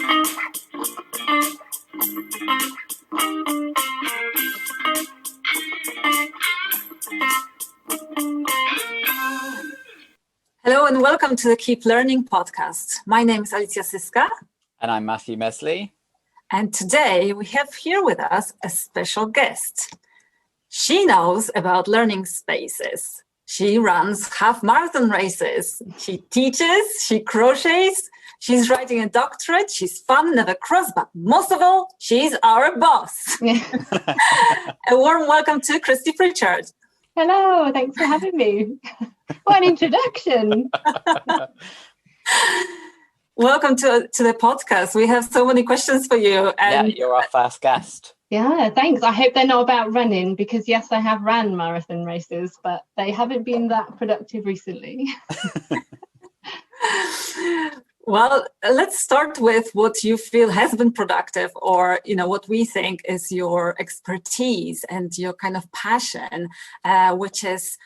Hello and welcome to the Keep Learning podcast. My name is Alicja Syska. And I'm Matthew Mesley. And today we have here with us a special guest. She knows about learning spaces. She runs half marathon races. She teaches, she crochets, she's writing a doctorate, she's fun, never cross, but most of all, she's our boss. A warm welcome to Christie Pritchard. Hello, thanks for having me. What an introduction. Welcome to the podcast. We have so many questions for you. And you're our first guest. Yeah, thanks. I hope they're not about running because, yes, I have ran marathon races, but they haven't been that productive recently. Well, let's start with what you feel has been productive, or what we think is your expertise and your kind of passion, which is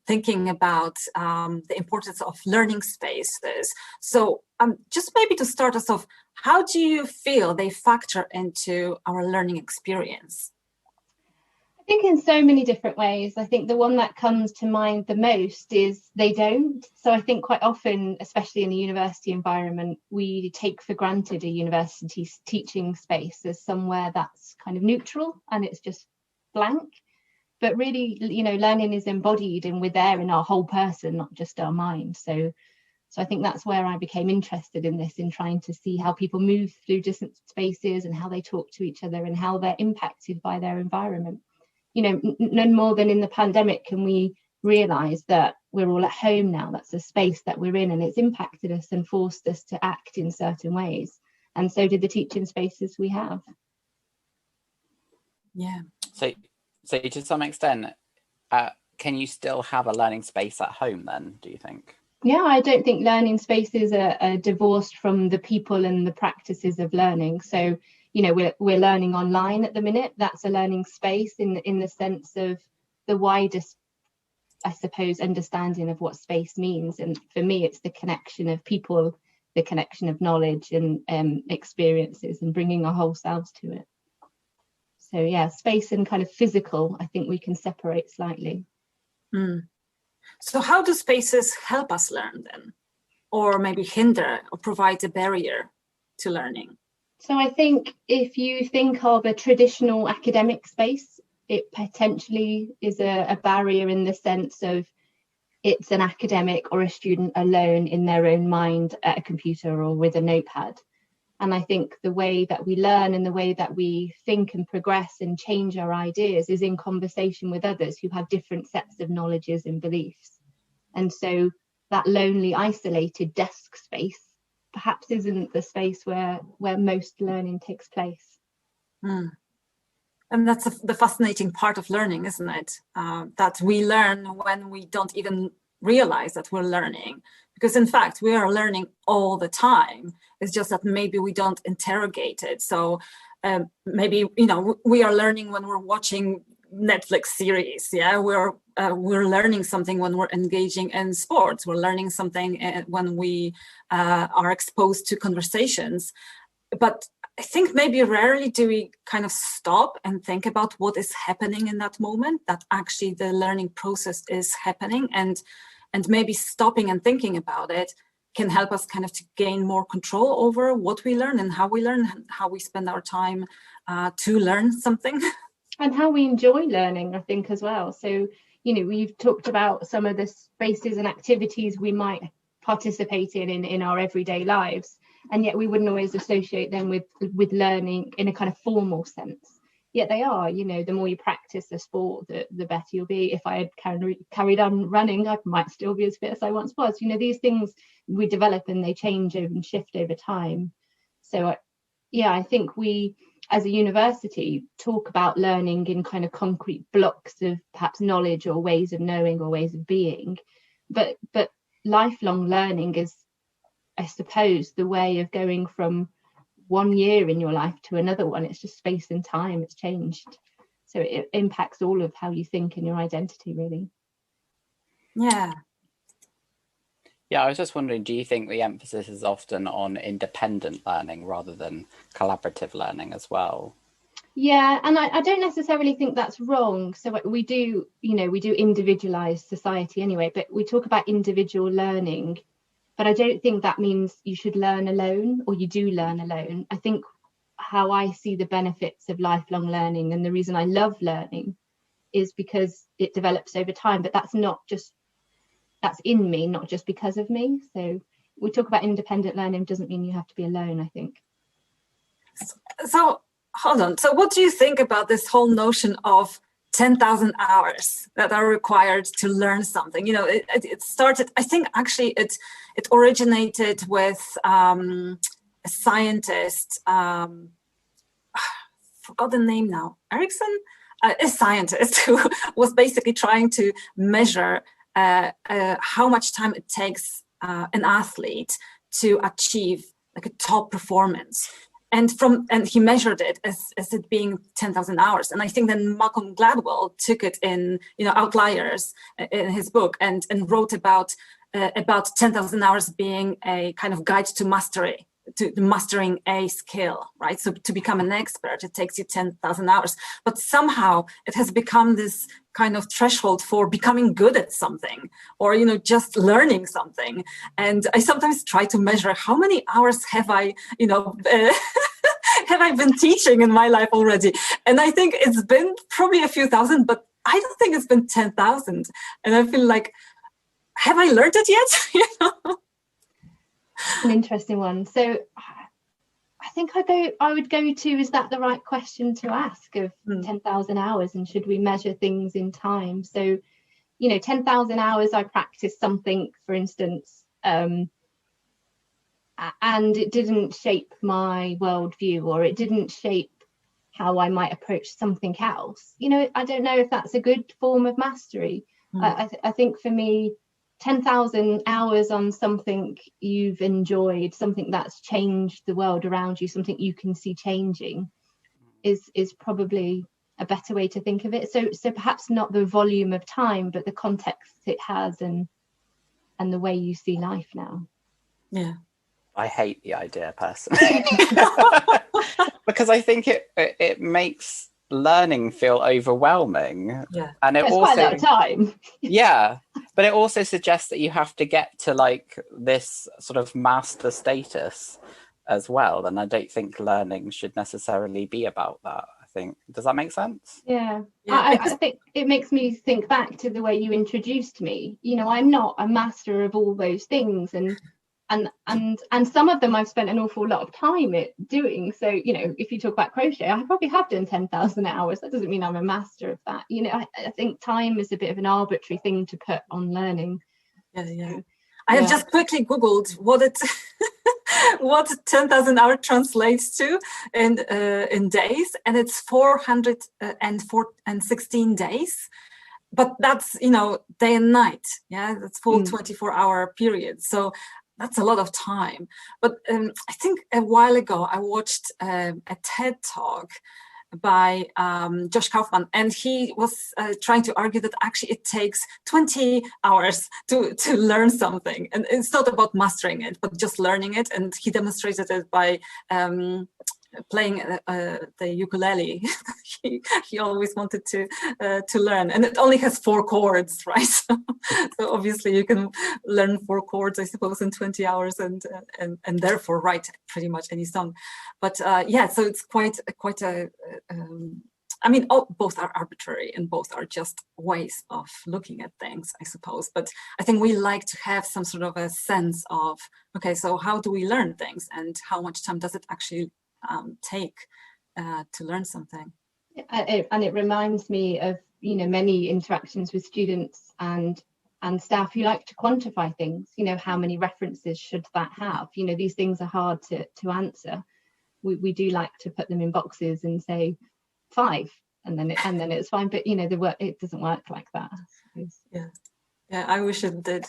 thinking about the importance of learning spaces. So just maybe to start us off, how do you feel they factor into our learning experience? I think in so many different ways. I think the one that comes to mind the most is they don't. So I think quite often, especially in a university environment, we take for granted a university teaching space as somewhere that's kind of neutral and it's just blank. But really, learning is embodied and we're there in our whole person, not just our mind. So I think that's where I became interested in this, in trying to see how people move through different spaces and how they talk to each other and how they're impacted by their environment. None more than in the pandemic can we realise that we're all at home now. That's a space that we're in, and it's impacted us and forced us to act in certain ways. And so did the teaching spaces we have. Yeah. So to some extent, can you still have a learning space at home then, do you think? Yeah, I don't think learning spaces are divorced from the people and the practices of learning. So, we're learning online at the minute. That's a learning space in the sense of the widest, I suppose, understanding of what space means. And for me, it's the connection of people, the connection of knowledge and experiences, and bringing our whole selves to it. So yeah, space and kind of physical, I think we can separate slightly. Mm. So how do spaces help us learn then? Or maybe hinder or provide a barrier to learning? So I think if you think of a traditional academic space, it potentially is a barrier in the sense of it's an academic or a student alone in their own mind at a computer or with a notepad. And I think the way that we learn and the way that we think and progress and change our ideas is in conversation with others who have different sets of knowledges and beliefs. And so that lonely, isolated desk space perhaps isn't the space where most learning takes place. Mm. And that's the fascinating part of learning, isn't it? That we learn when we don't even realize that we're learning. Because in fact, we are learning all the time. It's just that maybe we don't interrogate it. So maybe, we are learning when we're watching Netflix series. Yeah, we're learning something when we're engaging in sports. We're learning something when we are exposed to conversations. But I think maybe rarely do we kind of stop and think about what is happening in that moment, that actually the learning process is happening, and maybe stopping and thinking about it can help us kind of to gain more control over what we learn and how we learn, and how we spend our time to learn something. And how we enjoy learning, I think, as well. So, we've talked about some of the spaces and activities we might participate in our everyday lives, and yet we wouldn't always associate them with learning in a kind of formal sense. Yet they are, the more you practice the sport, the better you'll be. If I had carried on running, I might still be as fit as I once was. These things we develop and they change and shift over time. So, I think we, as a university, talk about learning in kind of concrete blocks of perhaps knowledge or ways of knowing or ways of being. But lifelong learning is, I suppose, the way of going from one year in your life to another one. It's just space and time, it's changed. So it impacts all of how you think and your identity, really. Yeah. Yeah, I was just wondering, do you think the emphasis is often on independent learning rather than collaborative learning as well? Yeah, and I don't necessarily think that's wrong. So we do, we do individualized society anyway, but we talk about individual learning. But I don't think that means you should learn alone, or you do learn alone. I think how I see the benefits of lifelong learning, and the reason I love learning, is because it develops over time. But that's in me, not just because of me. So we talk about independent learning doesn't mean you have to be alone, I think. So hold on. So what do you think about this whole notion of 10,000 hours that are required to learn something? It started, I think actually it originated with a scientist, forgot the name now, Erickson, a scientist who was basically trying to measure how much time it takes an athlete to achieve like a top performance. And he measured it as it being 10,000 hours. And I think then Malcolm Gladwell took it in, Outliers in his book and wrote about 10,000 hours being a kind of guide to mastery, to mastering a skill, right? So to become an expert, it takes you 10,000 hours. But somehow it has become this kind of threshold for becoming good at something, or, just learning something. And I sometimes try to measure how many hours have I, have I been teaching in my life already? And I think it's been probably a few thousand, but I don't think it's been 10,000. And I feel like, have I learned it yet? An interesting one. So I think I would go to, is that the right question to ask, of 10,000 hours, and should we measure things in time? So, 10,000 hours I practiced something, for instance, and it didn't shape my worldview, or it didn't shape how I might approach something else. I don't know if that's a good form of mastery. I think for me, 10,000 hours on something you've enjoyed, something that's changed the world around you, something you can see changing, is probably a better way to think of it. So perhaps not the volume of time, but the context it has, and the way you see life now. Yeah. I hate the idea personally because I think it makes learning feel overwhelming. Yeah. And it it's also quite a lot of time. Yeah, but it also suggests that you have to get to like this sort of master status as well, and I don't think learning should necessarily be about that. I think, does that make sense? Yeah. I think it makes me think back to the way you introduced me. I'm not a master of all those things, and some of them I've spent an awful lot of time doing. So, if you talk about crochet, I probably have done 10,000 hours. That doesn't mean I'm a master of that. I think time is a bit of an arbitrary thing to put on learning. Yeah. I have just quickly Googled what 10,000 hours translates to in days, and it's 416 days. But that's, day and night. Yeah, that's full 24-hour period. So that's a lot of time. But I think a while ago I watched a TED talk by Josh Kaufman, and he was trying to argue that actually it takes 20 hours to learn something, and it's not about mastering it, but just learning it. And he demonstrated it by playing the ukulele. he always wanted to learn, and it only has 4 chords, right? So obviously you can learn 4 chords, I suppose, in 20 hours, and therefore write pretty much any song. But so it's quite a. Both are arbitrary, and both are just ways of looking at things, I suppose. But I think we like to have some sort of a sense of, okay, so how do we learn things, and how much time does it actually take to learn something? And it reminds me of many interactions with students and staff who like to quantify things. How many references should that have? These things are hard to answer. We do like to put them in boxes and say 5, and then it's fine. But it doesn't work like that. Yeah, I wish it did.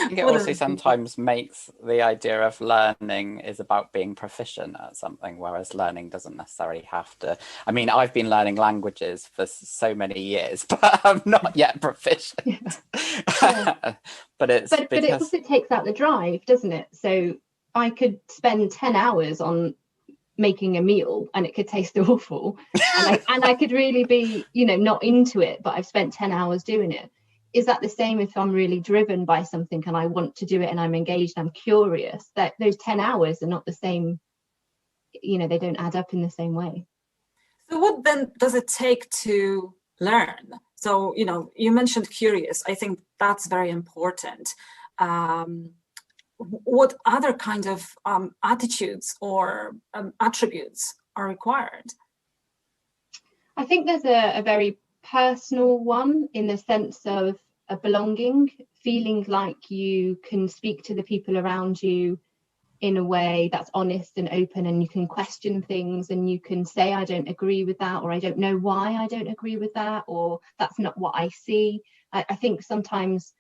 think it also sometimes makes the idea of learning is about being proficient at something, whereas learning doesn't necessarily have to. I mean, I've been learning languages for so many years, but I'm not yet proficient. Yeah. But it also takes out the drive, doesn't it? So I could spend 10 hours on making a meal and it could taste awful, and I could really be, not into it, but I've spent 10 hours doing it. Is that the same if I'm really driven by something and I want to do it and I'm engaged, I'm curious? That those 10 hours are not the same, they don't add up in the same way. So what then does it take to learn? So, you mentioned curious. I think that's very important. What other kind of attitudes or attributes are required? I think there's a very personal one, in the sense of a belonging, feeling like you can speak to the people around you in a way that's honest and open, and you can question things and you can say, I don't agree with that, or I don't know why I don't agree with that, or that's not what I see. I think sometimes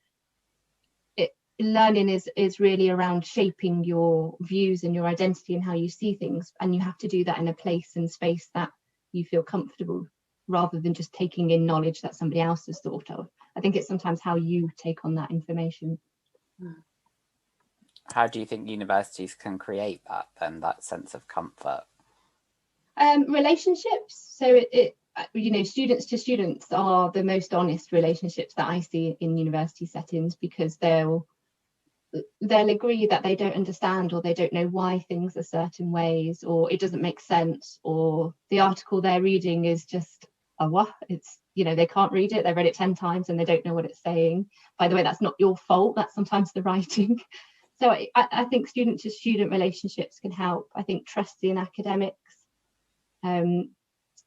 learning is really around shaping your views and your identity and how you see things, and you have to do that in a place and space that you feel comfortable, rather than just taking in knowledge that somebody else has thought of. I think it's sometimes how you take on that information. How do you think universities can create that then, that sense of comfort? Relationships. So students to students are the most honest relationships that I see in university settings, because they'll agree that they don't understand, or they don't know why things are certain ways, or it doesn't make sense, or the article they're reading is just it's they can't read it, they've read it 10 times and they don't know what it's saying. By the way, that's not your fault, that's sometimes the writing. So I think student to student relationships can help. I think trusting academics,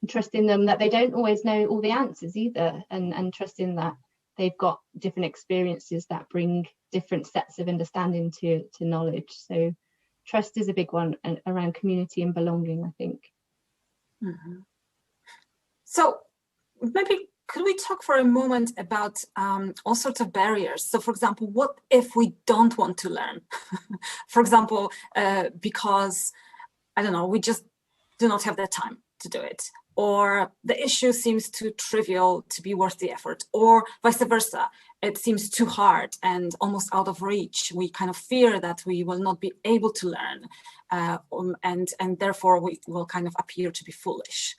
trusting them that they don't always know all the answers either, and trusting that they've got different experiences that bring different sets of understanding to knowledge. So trust is a big one, and around community and belonging, I think. Mm-hmm. So maybe could we talk for a moment about all sorts of barriers? So for example, what if we don't want to learn? For example, because, I don't know, we just do not have the time to do it, or the issue seems too trivial to be worth the effort, or vice versa. It seems too hard and almost out of reach. We kind of fear that we will not be able to learn, and therefore we will kind of appear to be foolish.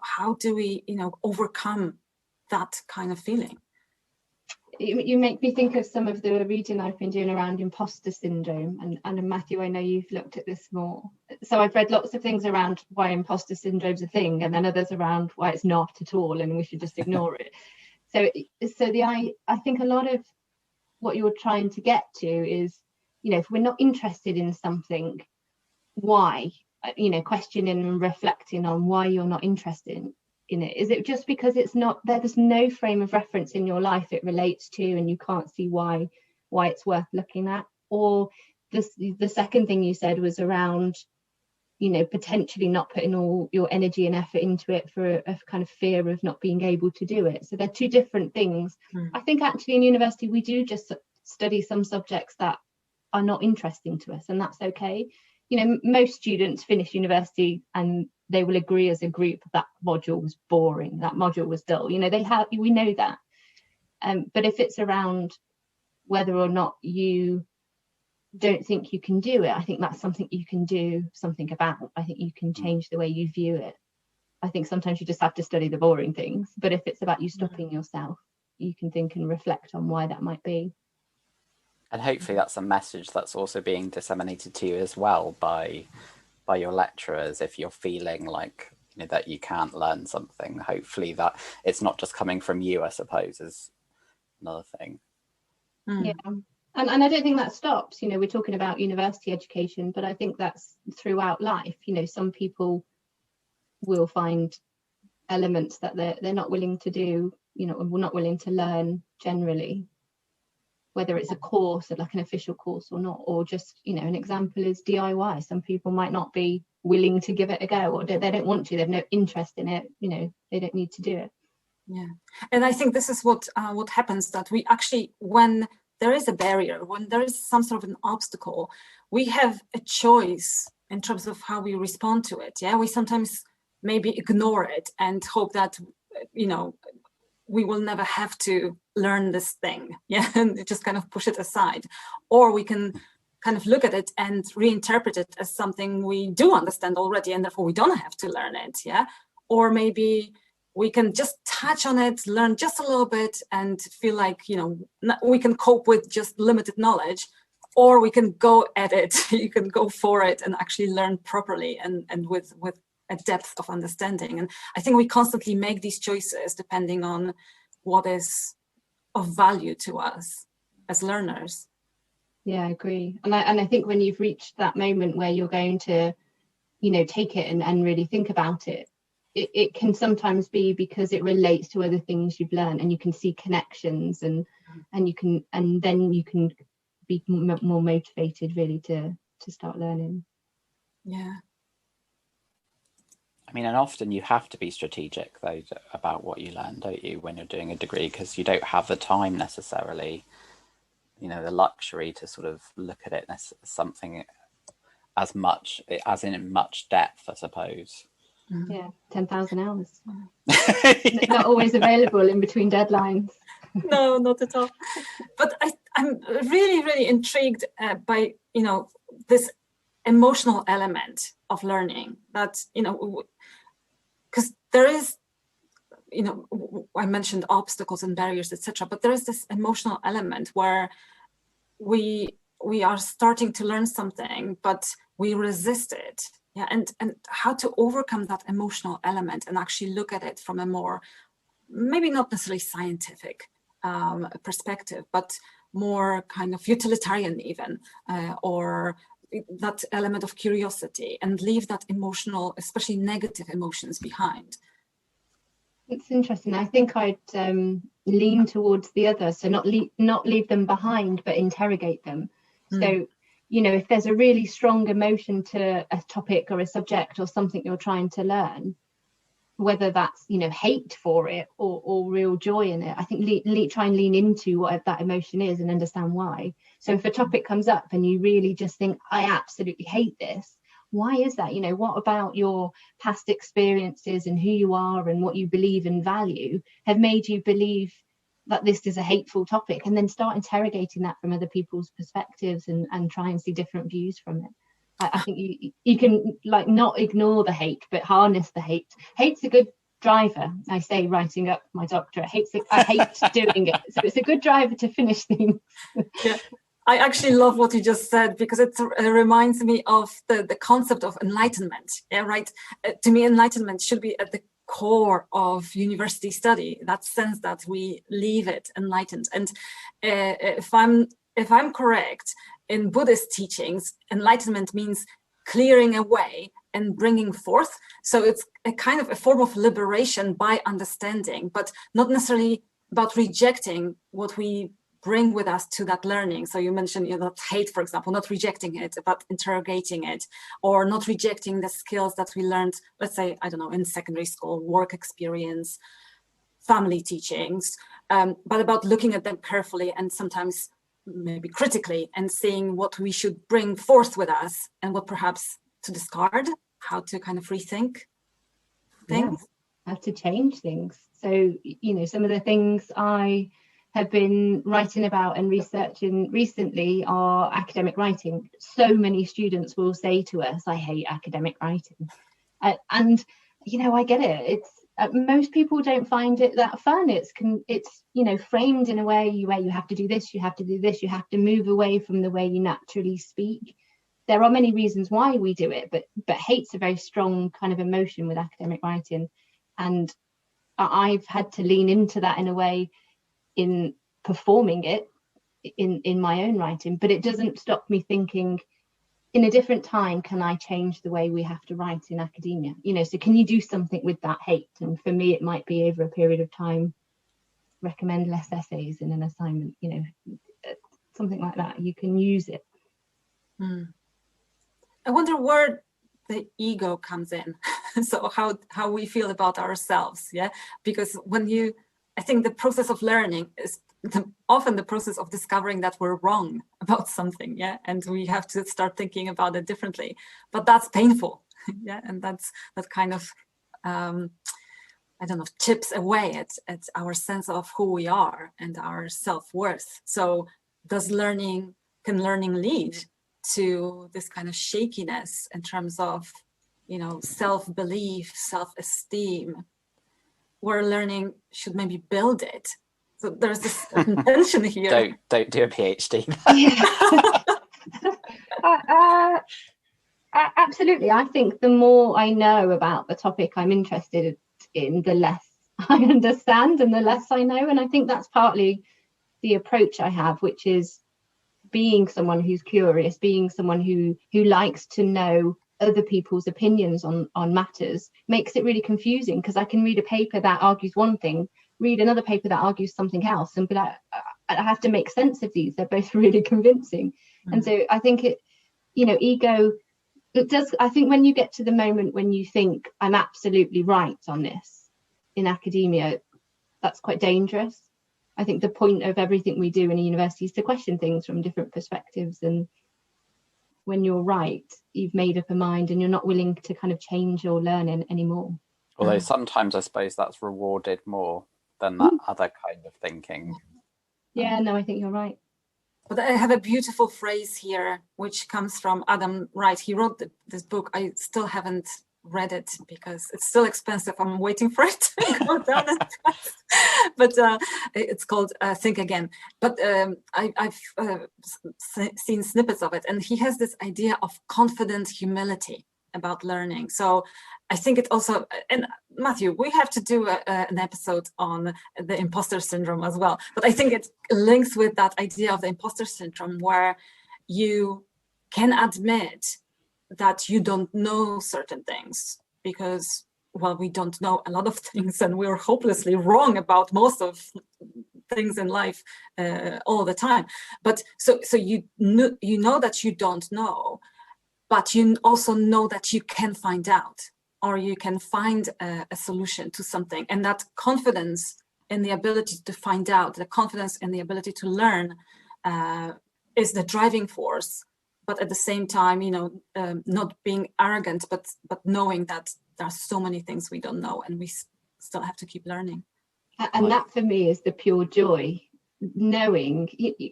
How do we, overcome that kind of feeling? You make me think of some of the reading I've been doing around imposter syndrome, and Matthew, I know you've looked at this more. So I've read lots of things around why imposter syndrome's a thing, and then others around why it's not at all and we should just ignore it. So I think a lot of what you're trying to get to is, if we're not interested in something, why? Questioning and reflecting on why you're not interested in it. Is it just because it's not there's no frame of reference in your life it relates to, and you can't see why it's worth looking at? Or the second thing you said was around, potentially not putting all your energy and effort into it for a kind of fear of not being able to do it. So they're two different things. I think actually in university we do just study some subjects that are not interesting to us, and that's okay. Most students finish university and they will agree as a group that module was boring, that module was dull. We know that. But if it's around whether or not you don't think you can do it, I think that's something you can do something about. I think you can change the way you view it. I think sometimes you just have to study the boring things. But if it's about you stopping yourself, you can think and reflect on why that might be. And hopefully that's a message that's also being disseminated to you as well by your lecturers. If you're feeling like that you can't learn something, hopefully that it's not just coming from you, I suppose, is another thing. Yeah, and I don't think that stops. We're talking about university education, but I think that's throughout life. Some people will find elements that they're not willing to do, or not willing to learn generally, whether it's a course, like an official course or not, or just, an example is DIY. Some people might not be willing to give it a go, or they don't want to, they have no interest in it, they don't need to do it. Yeah, and I think this is what happens, that we actually, when there is a barrier, when there is some sort of an obstacle, we have a choice in terms of how we respond to it. Yeah, we sometimes maybe ignore it and hope that, you know, we will never have to learn this thing. Yeah, and just kind of push it aside. Or we can kind of look at it and reinterpret it as something we do understand already, and therefore we don't have to learn it. Yeah, or maybe we can just touch on it, learn just a little bit, and feel like, you know, we can cope with just limited knowledge. Or we can go at it, you can go for it and actually learn properly and with a depth of understanding. And I think we constantly make these choices depending on what is of value to us as learners. Yeah, I agree. And I think when you've reached that moment where you're going to, you know, take it and really think about it, it can sometimes be because it relates to other things you've learned, and you can see connections, and then you can be more motivated really to start learning. Yeah. I mean, and often you have to be strategic though about what you learn, don't you, when you're doing a degree, because you don't have the time necessarily, you know, the luxury to sort of look at it as something as in much depth, I suppose. Yeah, 10,000 hours. Yeah. Not always available in between deadlines. No, not at all. But I'm really, really intrigued by, you know, this emotional element of learning, that, you know, because there is, you know, I mentioned obstacles and barriers, etc., but there is this emotional element where we are starting to learn something, but we resist it. Yeah, and how to overcome that emotional element and actually look at it from a more, maybe not necessarily scientific perspective, but more kind of utilitarian even, or that element of curiosity, and leave that emotional, especially negative emotions, behind. It's interesting. I think I'd lean towards the other, so not leave them behind, but interrogate them. So, you know, if there's a really strong emotion to a topic or a subject or something you're trying to learn, whether that's, you know, hate for it or real joy in it, I think try and lean into what that emotion is and understand why. So if a topic comes up and you really just think, I absolutely hate this, why is that? You know, what about your past experiences and who you are and what you believe and value have made you believe that this is a hateful topic? And then start interrogating that from other people's perspectives and try and see different views from it. I think you can, like, not ignore the hate, but harness the hate. Hate's a good driver. I say, writing up my doctorate, I hate doing it. So it's a good driver to finish things. Yeah. I actually love what you just said, because it reminds me of the concept of enlightenment. Yeah, right. To me, enlightenment should be at the core of university study. That sense that we leave it enlightened. And if I'm correct, in Buddhist teachings, enlightenment means clearing away and bringing forth. So it's a kind of a form of liberation by understanding, but not necessarily about rejecting what we bring with us to that learning. So you mentioned, you know, that hate, for example, not rejecting it, but interrogating it, or not rejecting the skills that we learned, let's say, I don't know, in secondary school, work experience, family teachings, but about looking at them carefully and sometimes maybe critically, and seeing what we should bring forth with us and what perhaps to discard, how to kind of rethink things. Yeah, how to change things. So, you know, some of the things I have been writing about and researching recently are academic writing. So many students will say to us, I hate academic writing. And, you know, I get it. It's most people don't find it that fun. It's you know, framed in a way where you have to do this, you have to do this, you have to move away from the way you naturally speak. There are many reasons why we do it, but hate's a very strong kind of emotion with academic writing. And I've had to lean into that in a way in performing it in my own writing, but it doesn't stop me thinking, in a different time, can I change the way we have to write in academia? You know, so can you do something with that hate? And for me, it might be over a period of time, recommend less essays in an assignment, you know, something like that. You can use it. I wonder where the ego comes in. So how we feel about ourselves. Yeah, because I think the process of learning is often the process of discovering that we're wrong about something, yeah, and we have to start thinking about it differently. But that's painful, yeah, and that kind of I don't know, chips away at our sense of who we are and our self-worth. So can learning lead to this kind of shakiness in terms of, you know, self-belief, self-esteem, where learning should maybe build it? So there's this tension here. Don't do a PhD. Absolutely. I think the more I know about the topic I'm interested in, the less I understand and the less I know. And I think that's partly the approach I have, which is being someone who's curious, being someone who likes to know other people's opinions on matters, makes it really confusing, because I can read a paper that argues one thing, read another paper that argues something else, and be like, I have to make sense of these. They're both really convincing. And so I think ego, it does. I think when you get to the moment when you think I'm absolutely right on this in academia, that's quite dangerous. I think the point of everything we do in a university is to question things from different perspectives. And when you're right, you've made up a mind and you're not willing to kind of change or learn anymore. Although sometimes I suppose that's rewarded more than that other kind of thinking. Yeah, no, I think you're right. But I have a beautiful phrase here, which comes from Adam Wright. He wrote this book. I still haven't read it because it's still expensive. I'm waiting for it to go down in price. But it's called Think Again. But I've seen snippets of it. And he has this idea of confident humility about learning. So I think it also, and Matthew, we have to do an episode on the imposter syndrome as well. But I think it links with that idea of the imposter syndrome, where you can admit that you don't know certain things because, well, we don't know a lot of things, and we're hopelessly wrong about most of things in life all the time. But so you know that you don't know, but you also know that you can find out, or you can find a solution to something. And that confidence in the ability to find out, the confidence in the ability to learn is the driving force. But at the same time, not being arrogant, but knowing that there are so many things we don't know, and we still have to keep learning. And that for me is the pure joy, knowing,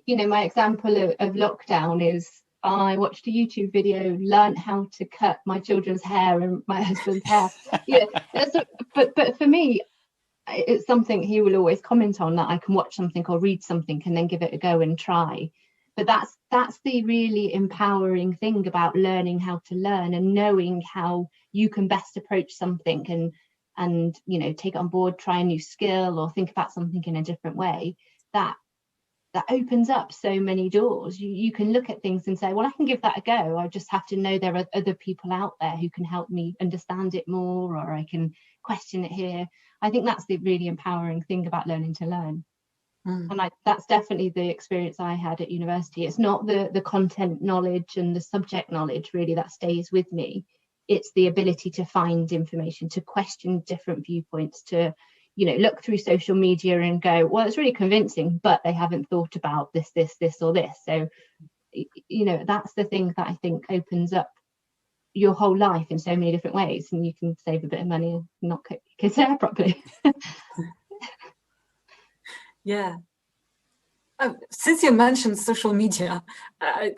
my example of lockdown is, I watched a YouTube video, learned how to cut my children's hair and my husband's hair. Yeah, but for me, it's something he will always comment on, that I can watch something or read something and then give it a go and try. But that's the really empowering thing about learning how to learn, and knowing how you can best approach something and take it on board, try a new skill, or think about something in a different way. That opens up so many doors. You can look at things and say, well, I can give that a go. I just have to know there are other people out there who can help me understand it more, or I can question it here. I think that's the really empowering thing about learning to learn. And that's definitely the experience I had at university. It's not the content knowledge and the subject knowledge really that stays with me. It's the ability to find information, to question different viewpoints, to look through social media and go, well, it's really convincing, but they haven't thought about this, or this. So, that's the thing that I think opens up your whole life in so many different ways, and you can save a bit of money and not cut your kids' hair properly. Yeah. Since you mentioned social media, I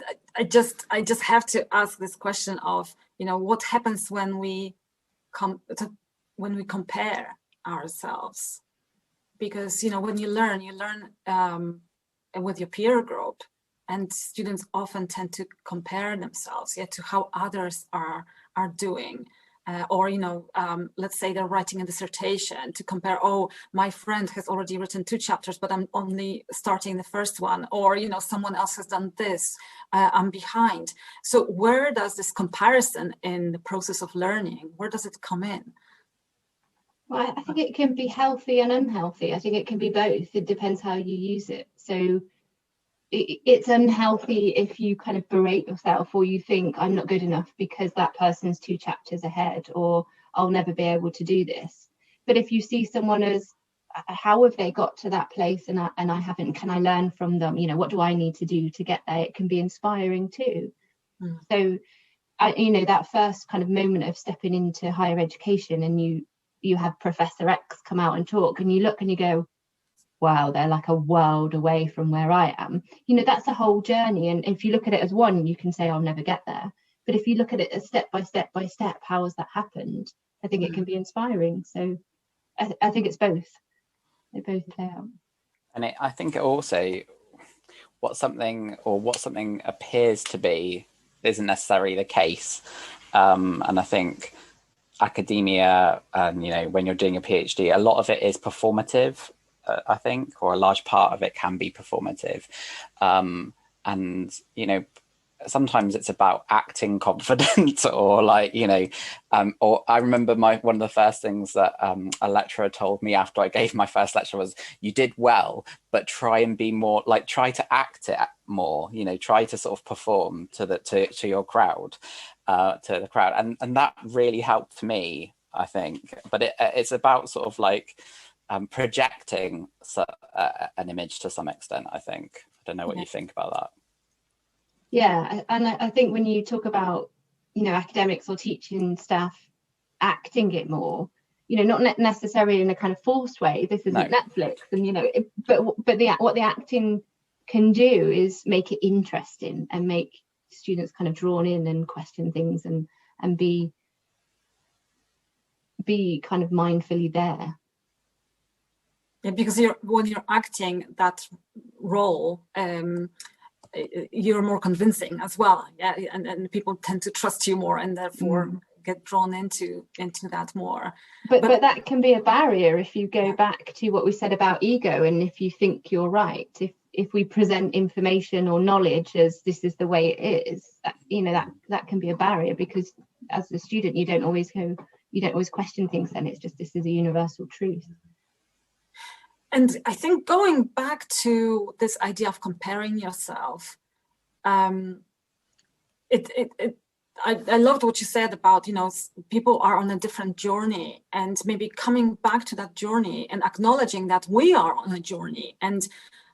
just have to ask this question of, what happens when we compare ourselves, because when you learn with your peer group, and students often tend to compare themselves to how others are doing, or let's say they're writing a dissertation, to compare, oh, my friend has already written 2 chapters, but I'm only starting the first one, or someone else has done this, I'm behind. So where does this comparison in the process of learning, where does it come in? Well, I think it can be healthy and unhealthy. I think it can be both. It depends how you use it. So it's unhealthy if you kind of berate yourself, or you think I'm not good enough because that person's 2 chapters ahead, or I'll never be able to do this. But if you see someone as how have they got to that place and I haven't? Can I learn from them? You know, what do I need to do to get there? It can be inspiring too. So you know, that first kind of moment of stepping into higher education, and you have Professor X come out and talk, and you look and you go, wow, they're like a world away from where I am. You know, that's a whole journey. And if you look at it as one, you can say, I'll never get there. But if you look at it as step by step by step, how has that happened? I think it can be inspiring. So I think it's both. They both play out. And I think it also, what something appears to be isn't necessarily the case. And I think academia, you know, when you're doing a PhD, a lot of it is performative, I think, or a large part of it can be performative. And, you know, sometimes it's about acting confident or like, you know, or I remember one of the first things that a lecturer told me after I gave my first lecture was, you did well, but try and be more, like, try to act it more, you know, try to sort of perform to your crowd, to the crowd. And that really helped me, I think. But it's about sort of like projecting an image to some extent, I think. I don't know what you think about that. Yeah, and I think when you talk about, you know, academics or teaching staff acting it more, you know, not necessarily in a kind of forced way. This isn't Netflix, and you know, but what the acting can do is make it interesting and make students kind of drawn in and question things and be kind of mindfully there. Yeah, because when you're acting that role, you're more convincing as well. Yeah, and people tend to trust you more, and therefore get drawn into that more. But that can be a barrier if you go back to what we said about ego, and if you think you're right. If we present information or knowledge as this is the way it is, you know, that can be a barrier, because as a student you don't always question things. Then it's just, this is a universal truth. And I think going back to this idea of comparing yourself, I loved what you said about, you know, people are on a different journey, and maybe coming back to that journey and acknowledging that we are on a journey. And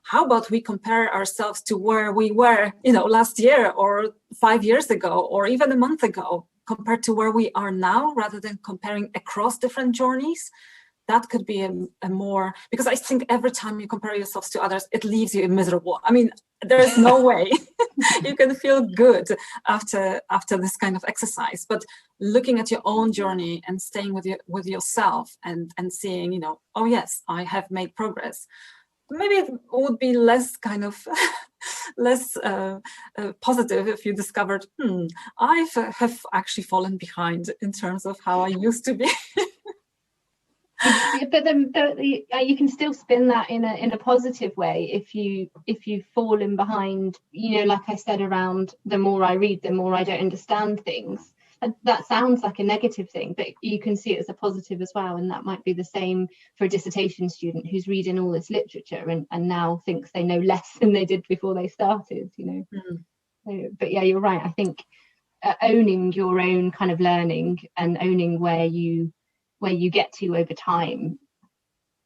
how about we compare ourselves to where we were, you know, last year or 5 years ago, or even a month ago, compared to where we are now, rather than comparing across different journeys. That could be a more, because I think every time you compare yourselves to others, it leaves you miserable. I mean, there's no way you can feel good after this kind of exercise. But looking at your own journey and staying with yourself and seeing, you know, oh yes, I have made progress. Maybe it would be less kind of less positive if you discovered, I have actually fallen behind in terms of how I used to be. But then you can still spin that in a positive way if you've fallen behind, you know, like I said, around the more I read, the more I don't understand things. That sounds like a negative thing, but you can see it as a positive as well. And that might be the same for a dissertation student who's reading all this literature and now thinks they know less than they did before they started, you know. So, but yeah, you're right. I think owning your own kind of learning and owning where you get to over time,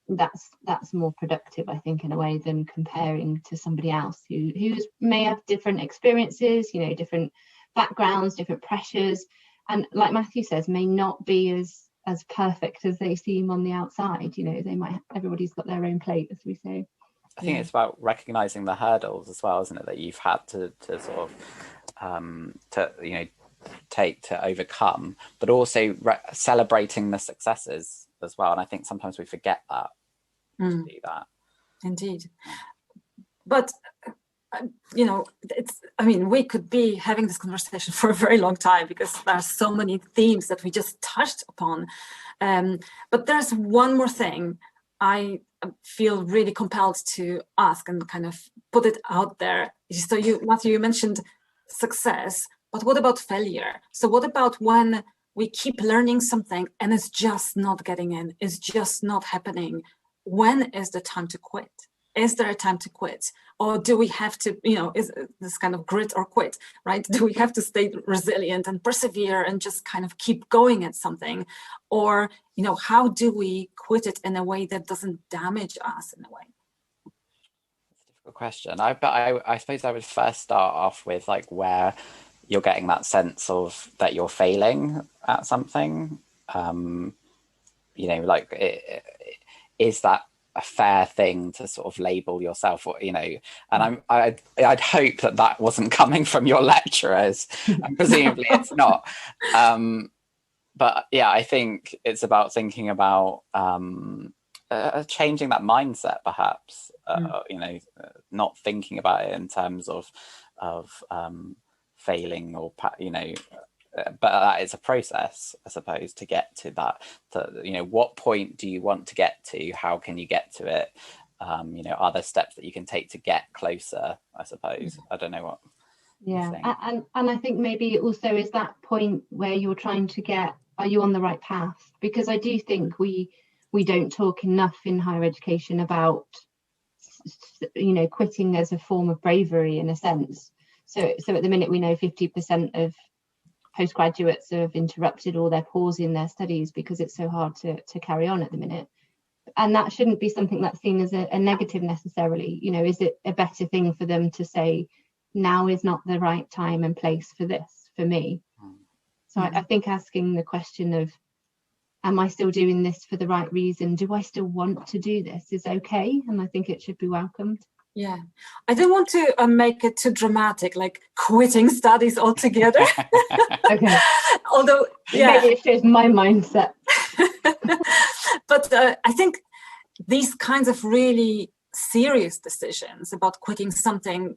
that's more productive, I think, in a way, than comparing to somebody else who may have different experiences, you know, different backgrounds, different pressures, and like Matthew says, may not be as perfect as they seem on the outside. You know, everybody's got their own plate, as we say. I think it's about recognizing the hurdles as well, isn't it, that you've had to sort of to, you know, take to overcome, but also celebrating the successes as well. And I think sometimes we forget that to do that. Indeed. But you know, we could be having this conversation for a very long time, because there are so many themes that we just touched upon. But there's one more thing I feel really compelled to ask and kind of put it out there. So Matthew, you mentioned success, but what about failure? So what about when we keep learning something and it's just not getting in, it's just not happening? When is the time to quit? is there a time to quit? Or do we have to, is this kind of grit or quit, right? Do we have to stay resilient and persevere and just kind of keep going at something? Or, how do we quit it in a way that doesn't damage us in a way? That's a difficult question. I suppose I would first start off with like where you're getting that sense of that you're failing at something. Is that a fair thing to sort of label yourself, or and I'd hope that wasn't coming from your lecturers, and presumably it's not, but yeah, I think it's about thinking about changing that mindset, perhaps, not thinking about it in terms of failing or but that is a process, I suppose, to get to that. What point do you want to get to? How can you get to it? Are there steps that you can take to get closer, I suppose? I don't know what. Yeah, and I think maybe also is that point where you're trying to get, are you on the right path? Because I do think we don't talk enough in higher education about, quitting as a form of bravery in a sense. So at the minute we know 50% of postgraduates have interrupted or they're pausing their studies because it's so hard to carry on at the minute. And that shouldn't be something that's seen as a negative necessarily. Is it a better thing for them to say, now is not the right time and place for this, for me? So I think asking the question of, am I still doing this for the right reason? Do I still want to do this? Is okay. And I think it should be welcomed. Yeah, I don't want to make it too dramatic, like quitting studies altogether. Okay. Although, maybe it shows my mindset. But I think these kinds of really serious decisions about quitting something,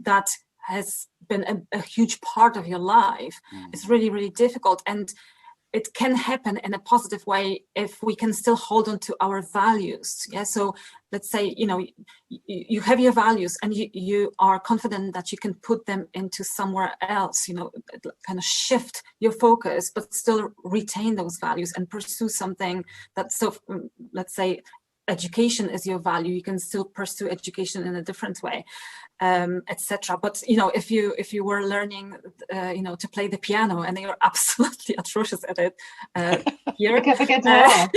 that has been a huge part of your life, is really, really difficult. And it can happen in a positive way if we can still hold on to our values. Yeah. So let's say, you have your values and you are confident that you can put them into somewhere else, kind of shift your focus, but still retain those values and pursue something that's, so let's say education is your value, you can still pursue education in a different way, etc. But if you were learning to play the piano and you're absolutely atrocious at it here, yeah.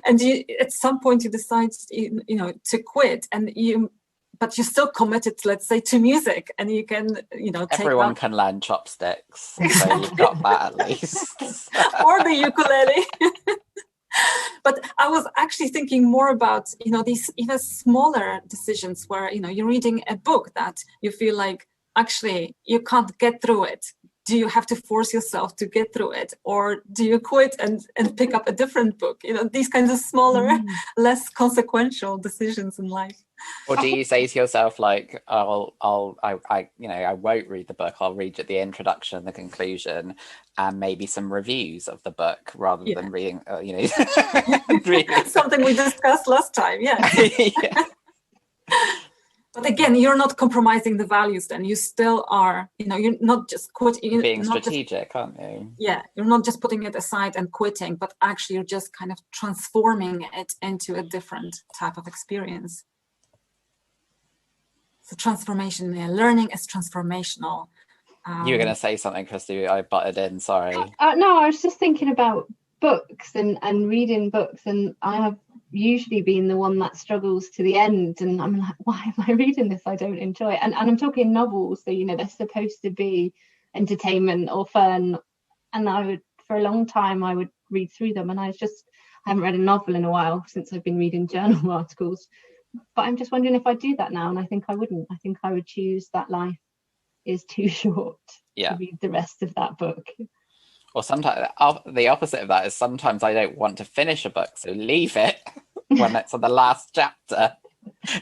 and you, at some point you decide to quit, but you're still committed, let's say, to music, and you can everyone can learn chopsticks, so you've got that at least. Or the ukulele. But I was actually thinking more about, these even smaller decisions where, you're reading a book that you feel like actually you can't get through it. Do you have to force yourself to get through it? Or do you quit and pick up a different book? These kinds of smaller, less consequential decisions in life. Or do you say to yourself, like, I won't read the book. I'll read the introduction, the conclusion, and maybe some reviews of the book rather than reading, something we discussed last time. Yeah. Yeah. But again, you're not compromising the values then. You still are, you're not just quitting. You're being strategic, aren't you? Yeah, you're not just putting it aside and quitting, but actually you're just kind of transforming it into a different type of experience. So transformation, learning is transformational. You were going to say something, Christie. I butted in, sorry. No, I was just thinking about books and reading books, and I have usually been the one that struggles to the end, and I'm like, why am I reading this? I don't enjoy it. And I'm talking novels, so they're supposed to be entertainment or fun, and for a long time I would read through them, and I haven't read a novel in a while since I've been reading journal articles. But I'm just wondering if I do that now, and I think I wouldn't. I think I would choose that life is too short to read the rest of that book. Or sometimes the opposite of that is sometimes I don't want to finish a book, so leave it when it's on the last chapter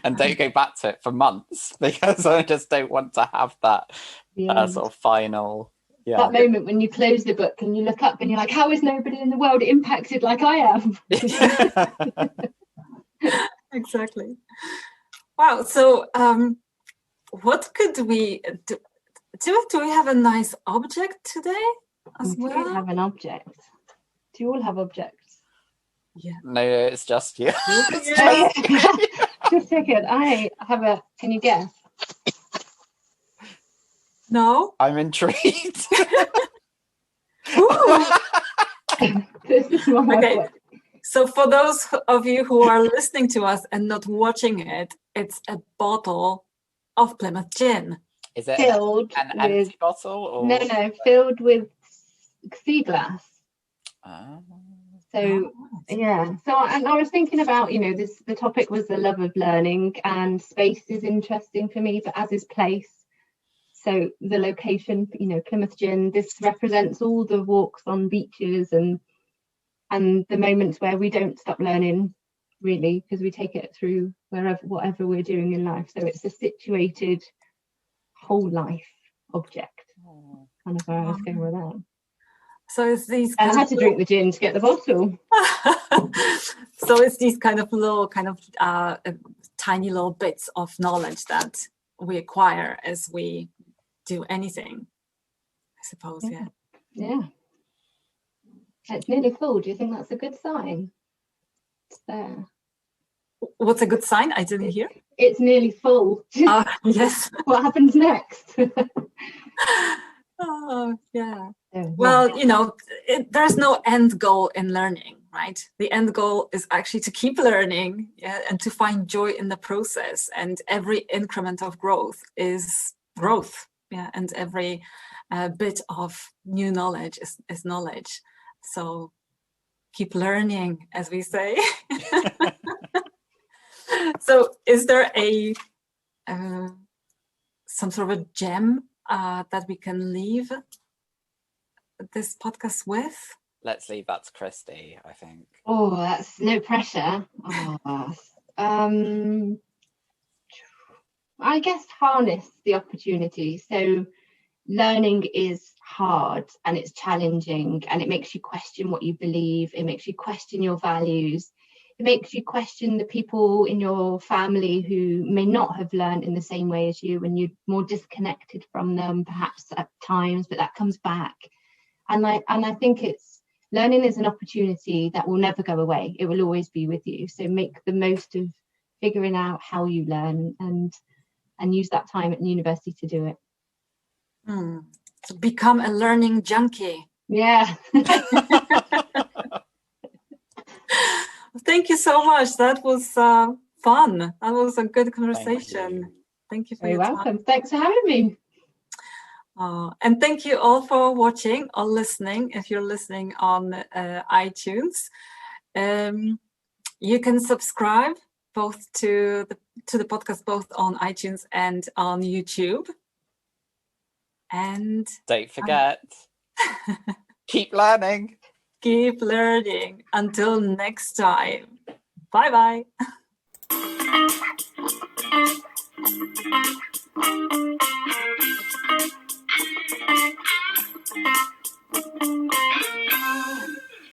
and don't go back to it for months, because I just don't want to have that sort of final. Yeah. That moment when you close the book and you look up and you're like, how is nobody in the world impacted like I am? Exactly. Wow. So what could we do? Do we have a nice object today as well? We do have an object. Do you all have objects? Yeah. No, it's just you. Yeah. Just a second. I have a. Can you guess? No. I'm intrigued. This is one Okay. word. So for those of you who are listening to us and not watching it, it's a bottle of Plymouth gin. Is it Filled an with empty bottle? Or... no, filled with sea glass. Oh. So yeah. So and I was thinking about, you know, this. The topic was the love of learning, and space is interesting for me, but as is place. So the location, you know, Plymouth Gin, this represents all the walks on beaches and the moments where we don't stop learning, really, because we take it through whatever we're doing in life. So it's a situated whole life object. Kind of where I was going with that. So it's these. And I had to drink the gin to get the bottle. So it's these kind of little, tiny little bits of knowledge that we acquire as we do anything, I suppose. Yeah. It's nearly full. Do you think that's a good sign? It's there. What's a good sign? I didn't hear. It's nearly full. Yes. What happens next? Oh, yeah. Oh, Well, you know, there's no end goal in learning, right? The end goal is actually to keep learning, and to find joy in the process. And every increment of growth is growth, and every bit of new knowledge is knowledge. So keep learning, as we say. So is there some sort of a gem that we can leave this podcast with? Let's leave that to Christie, I think. Oh, that's no pressure. I guess harness the opportunity. So learning is hard and it's challenging, and it makes you question what you believe. It makes you question your values. It makes you question the people in your family who may not have learned in the same way as you, and you're more disconnected from them perhaps at times, but that comes back. And I think learning is an opportunity that will never go away. It will always be with you. So make the most of figuring out how you learn and use that time at university to do it. So become a learning junkie. Yeah. Thank you so much. That was fun. That was a good conversation. Thank you for your time. Welcome. Thanks for having me. And thank you all for watching or listening. If you're listening on iTunes, you can subscribe both to the podcast, both on iTunes and on YouTube. And don't forget, keep learning. Keep learning. Until next time. Bye-bye.